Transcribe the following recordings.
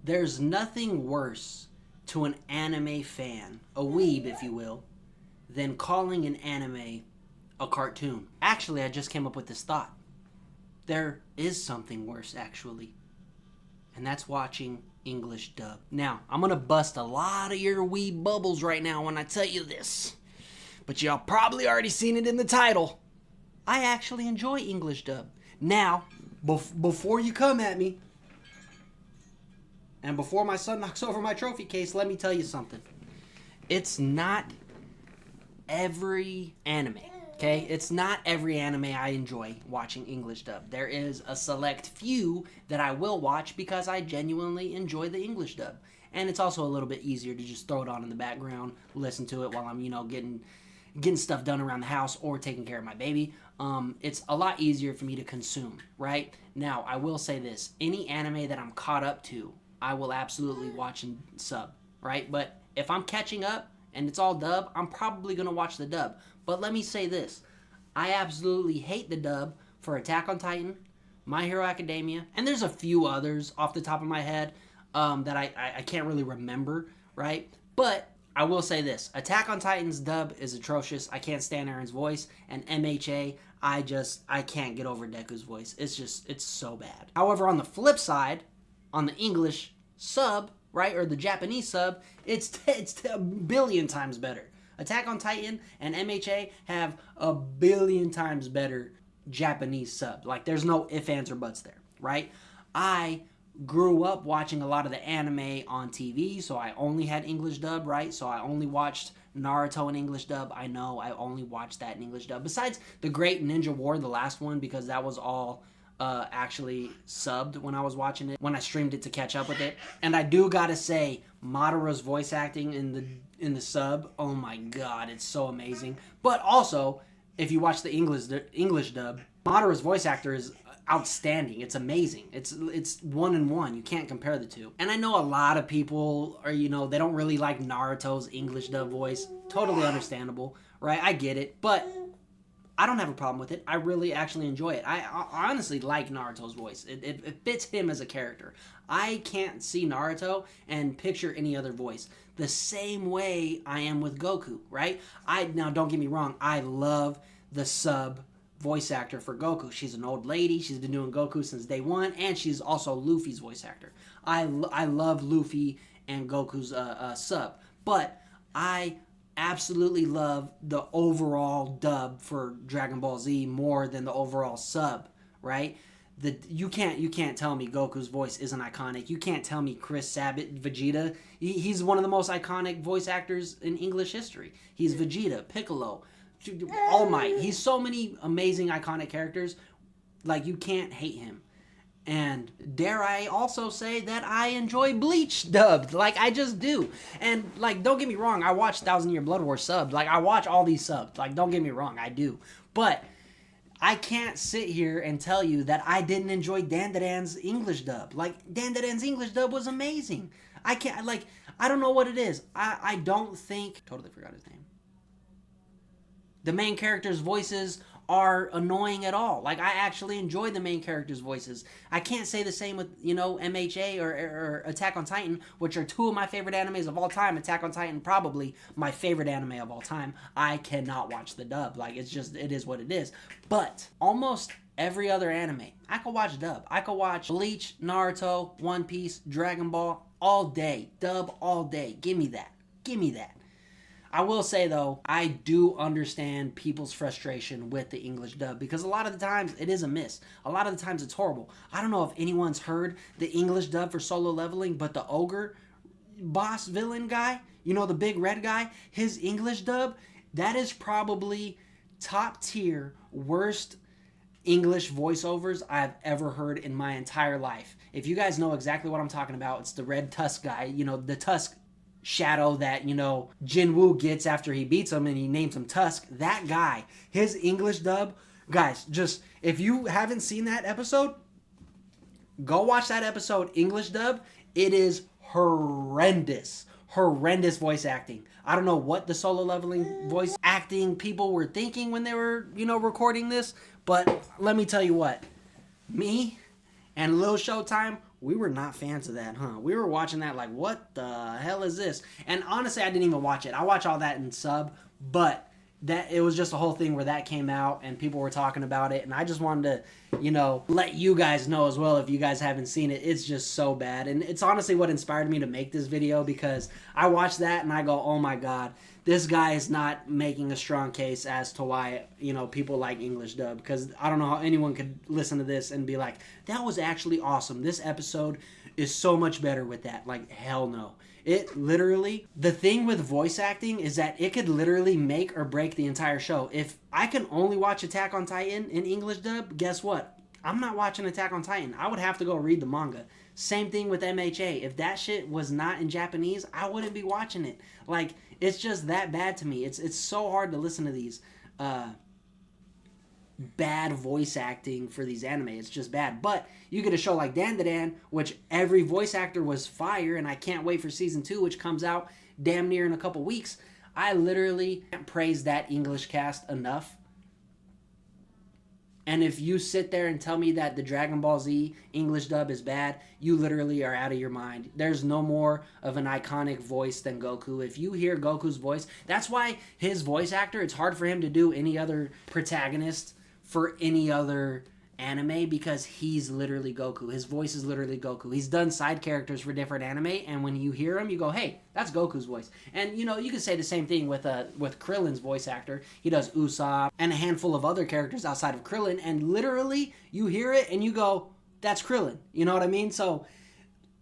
There's nothing worse to an anime fan, a weeb if you will, than calling an anime a cartoon. Actually, I just came up with this thought. There is something worse, actually, and that's watching English dub. Now, I'm gonna bust a lot of your weeb bubbles right now when I tell you this, but y'all probably already seen it in the title. I actually enjoy English dub. Now, before you come at me, and before my son knocks over my trophy case, let me tell you something. It's not every anime, okay? It's not every anime I enjoy watching English dub. There is a select few that I will watch because I genuinely enjoy the English dub. And it's also a little bit easier to just throw it on in the background, listen to it while I'm, getting stuff done around the house or taking care of my baby. It's a lot easier for me to consume, right? Now, I will say this. Any anime that I'm caught up to, I will absolutely watch and sub, right? But if I'm catching up and it's all dub, I'm probably going to watch the dub. But let me say this. I absolutely hate the dub for Attack on Titan, My Hero Academia, and there's a few others off the top of my head that I can't really remember, right? But I will say this. Attack on Titan's dub is atrocious. I can't stand Aaron's voice. And MHA, I can't get over Deku's voice. It's so bad. However, on the flip side, on the English sub, right, or the Japanese sub, it's a billion times better. Attack on Titan and MHA have a billion times better Japanese sub. Like, there's no ifs, ands, or buts there, right? I grew up watching a lot of the anime on TV, so I only had English dub, right? So I only watched Naruto in English dub. I know I only watched that in English dub. Besides the Great Ninja War, the last one, because that was all actually subbed when I was watching it, when I streamed it to catch up with it. And I do gotta say, Madara's voice acting in the sub, oh my god, it's so amazing. But also, if you watch the English dub, Madara's voice actor is outstanding. It's amazing. It's 1-in-1. You can't compare the two. And I know a lot of people are, they don't really like Naruto's English dub voice. Totally understandable, right? I get it. But I don't have a problem with it. I really actually enjoy it. I honestly like Naruto's voice. It fits him as a character. I can't see Naruto and picture any other voice. The same way I am with Goku, right? Now, don't get me wrong. I love the sub voice actor for Goku. She's an old lady. She's been doing Goku since day one, and she's also Luffy's voice actor. I love Luffy and Goku's sub, but I absolutely love the overall dub for Dragon Ball Z more than the overall sub, right? You can't tell me Goku's voice isn't iconic. You can't tell me Chris Sabat, Vegeta. He's one of the most iconic voice actors in English history. He's Vegeta, Piccolo, All Might. He's so many amazing iconic characters. Like, you can't hate him. And dare I also say that I enjoy Bleach dubbed. Like, I just do. And, like, don't get me wrong. I watch 1,000 Year Blood War subbed. Like, I watch all these subs. Like, don't get me wrong. I do. But I can't sit here and tell you that I didn't enjoy Dandadan's English dub. Like, Dandadan's English dub was amazing. I don't know what it is. I don't think... Totally forgot his name. The main character's voices are annoying at all. Like, I actually enjoy the main character's voices. I can't say the same with, MHA or Attack on Titan, which are two of my favorite animes of all time. Attack on Titan, probably my favorite anime of all time. I cannot watch the dub. Like, it is what it is. But almost every other anime, I could watch dub. I could watch Bleach, Naruto, One Piece, Dragon Ball all day. Dub all day. Give me that. Give me that. I will say, though, I do understand people's frustration with the English dub because a lot of the times it is a miss. A lot of the times it's horrible. I don't know if anyone's heard the English dub for Solo Leveling, but the ogre boss villain guy, the big red guy, his English dub, that is probably top tier worst English voiceovers I've ever heard in my entire life. If you guys know exactly what I'm talking about, it's the red Tusk guy, the Tusk shadow that, Jinwoo gets after he beats him and he names him Tusk. That guy, his English dub, guys, just, if you haven't seen that episode, go watch that episode, English dub. It is horrendous voice acting. I don't know what the Solo Leveling voice acting people were thinking when they were, recording this, but let me tell you what, me and Lil Showtime, we were not fans of that, huh? We were watching that like, what the hell is this? And honestly, I didn't even watch it. I watch all that in sub, but that it was just a whole thing where that came out and people were talking about it, and I just wanted to, you know, let you guys know as well if you guys haven't seen it. It's just so bad, and it's honestly what inspired me to make this video, because I watched that and I go, oh my god, this guy is not making a strong case as to why, you know, people like English dub, because I don't know how anyone could listen to this and be like, that was actually awesome. This episode is so much better with that. Like, hell no. It literally, the thing with voice acting is that it could literally make or break the entire show. If I can only watch Attack on Titan in English dub, guess what? I'm not watching Attack on Titan. I would have to go read the manga. Same thing with MHA. If that shit was not in Japanese, I wouldn't be watching it. Like, it's just that bad to me. It's so hard to listen to these bad voice acting for these anime. It's just bad. But you get a show like Dandadan, which every voice actor was fire, and I can't wait for season 2, which comes out damn near in a couple weeks. I literally can't praise that English cast enough. And if you sit there and tell me that the Dragon Ball Z English dub is bad, you literally are out of your mind. There's no more of an iconic voice than Goku. If you hear Goku's voice, that's why his voice actor, it's hard for him to do any other protagonist for any other anime, because he's literally Goku. His voice is literally Goku. He's done side characters for different anime, and when you hear him, you go, hey, that's Goku's voice. And, you know, you can say the same thing with Krillin's voice actor. He does Usopp and a handful of other characters outside of Krillin, and literally, you hear it, and you go, that's Krillin. You know what I mean? So,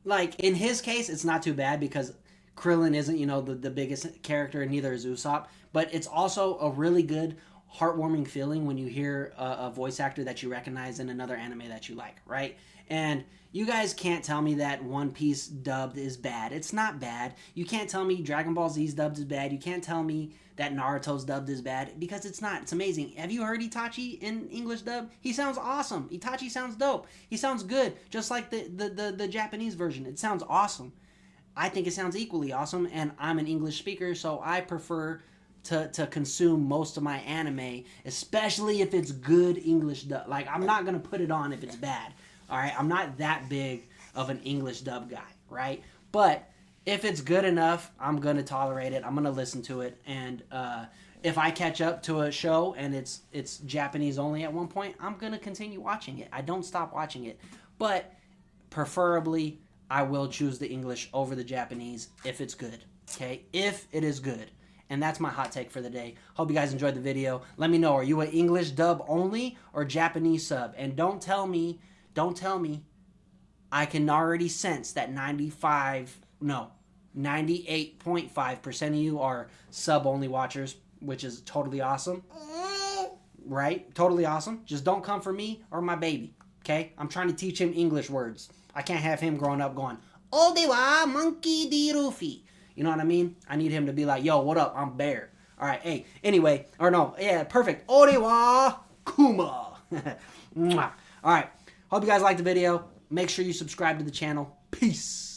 like, in his case, it's not too bad, because Krillin isn't, you know, the biggest character, and neither is Usopp, but it's also a really good heartwarming feeling when you hear a voice actor that you recognize in another anime that you like, right? And you guys can't tell me that One Piece dubbed is bad. It's not bad. You can't tell me Dragon Ball Z's dubbed is bad. You can't tell me that Naruto's dubbed is bad, because it's not. It's amazing. Have you heard Itachi in English dub? He sounds awesome. Itachi sounds dope. He sounds good, just like the Japanese version. It sounds awesome. I think it sounds equally awesome, and I'm an English speaker, so I prefer to consume most of my anime, especially if it's good English dub. Like, I'm not going to put it on if it's bad, all right? I'm not that big of an English dub guy, right? But if it's good enough, I'm going to tolerate it. I'm going to listen to it. And if I catch up to a show and it's Japanese only at one point, I'm going to continue watching it. I don't stop watching it. But preferably, I will choose the English over the Japanese if it's good, okay? If it is good. And that's my hot take for the day. Hope you guys enjoyed the video. Let me know, are you an English dub only or Japanese sub? And don't tell me, I can already sense that 98.5% of you are sub-only watchers, which is totally awesome. Right? Totally awesome. Just don't come for me or my baby, okay? I'm trying to teach him English words. I can't have him growing up going, Odewa monkey D. Rufy. You know what I mean? I need him to be like, yo, what up? I'm Bear. All right, hey, anyway, or no, yeah, perfect. Orewa Kuma. Mwah. All right, hope you guys liked the video. Make sure you subscribe to the channel. Peace.